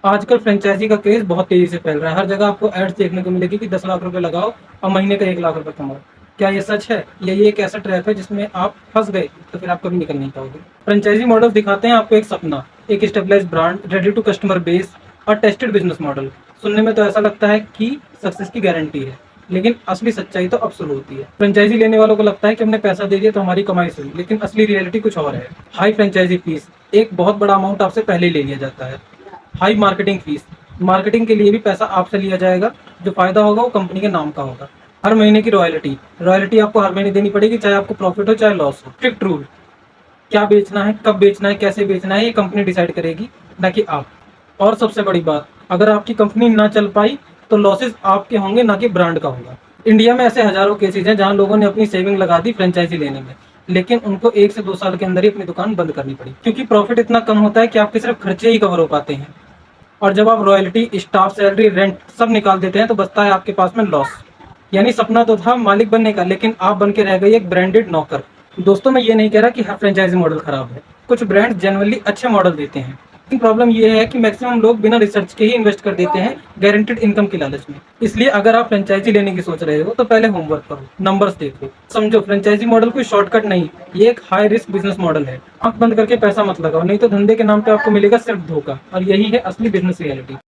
आजकल फ्रेंचाइजी का क्रेज बहुत तेजी से फैल रहा है। हर जगह आपको एड्स देखने को मिलेगी कि 10 लाख रुपए लगाओ और महीने का 1 लाख रुपए कमाओ। क्या ये सच है? या ये एक ऐसा ट्रैप है जिसमें आप फंस गए तो फिर आप कभी निकल नहीं पाओगे। फ्रेंचाइजी मॉडल दिखाते हैं आपको एक सपना, एक stabilized brand, ready to customer base और टेस्टेड बिजनेस मॉडल। सुनने में तो ऐसा लगता है कि सक्सेस की गारंटी है, लेकिन असली सच्चाई तो अब शुरू होती है। फ्रेंचाइजी लेने वालों को लगता है कि हमने पैसा दे दिया तो हमारी कमाई शुरू, लेकिन असली रियलिटी कुछ और है। हाई फ्रेंचाइजी फीस, एक बहुत बड़ा अमाउंट आपसे पहले ही ले लिया जाता है। हाई मार्केटिंग फीस, मार्केटिंग के लिए भी पैसा आपसे लिया जाएगा। जो फायदा होगा वो कंपनी के नाम का होगा। हर महीने की रॉयल्टी, रॉयल्टी आपको हर महीने देनी पड़ेगी, चाहे आपको प्रॉफिट हो चाहे लॉस हो। स्ट्रिक्ट रूल, क्या बेचना है, कब बेचना है, कैसे बेचना है, ये कंपनी डिसाइड करेगी, ना कि आप। और सबसे बड़ी बात, अगर आपकी कंपनी ना चल पाई तो लॉसेस आपके होंगे, ना कि ब्रांड का होगा। इंडिया में ऐसे हजारों केसेस हैं जहां लोगों ने अपनी सेविंग लगा दी फ्रेंचाइजी लेने में, लेकिन उनको 1 से 2 साल के अंदर ही अपनी दुकान बंद करनी पड़ी, क्योंकि प्रॉफिट इतना कम होता है कि आपके सिर्फ खर्चे ही कवर हो पाते हैं। और जब आप रॉयल्टी, स्टाफ सैलरी, रेंट सब निकाल देते हैं तो बचता है आपके पास में लॉस। यानी सपना तो था मालिक बनने का, लेकिन आप बन के रह गए एक ब्रांडेड नौकर। दोस्तों, मैं ये नहीं कह रहा कि हर फ्रेंचाइजी मॉडल खराब है। कुछ ब्रांड जनरली अच्छे मॉडल देते हैं, लेकिन प्रॉब्लम ये है कि मैक्सिमम लोग बिना रिसर्च के ही इन्वेस्ट कर देते हैं गारंटेड इनकम की लालच में। इसलिए अगर आप फ्रेंचाइजी लेने की सोच रहे हो तो पहले होमवर्क करो, नंबर्स देखो, समझो फ्रेंचाइजी मॉडल कोई शॉर्टकट नहीं, ये एक हाई रिस्क बिजनेस मॉडल है। आंख बंद करके पैसा मत लगाओ, नहीं तो धंधे के नाम पे आपको मिलेगा सिर्फ धोखा, और यही है असली बिजनेस रियलिटी।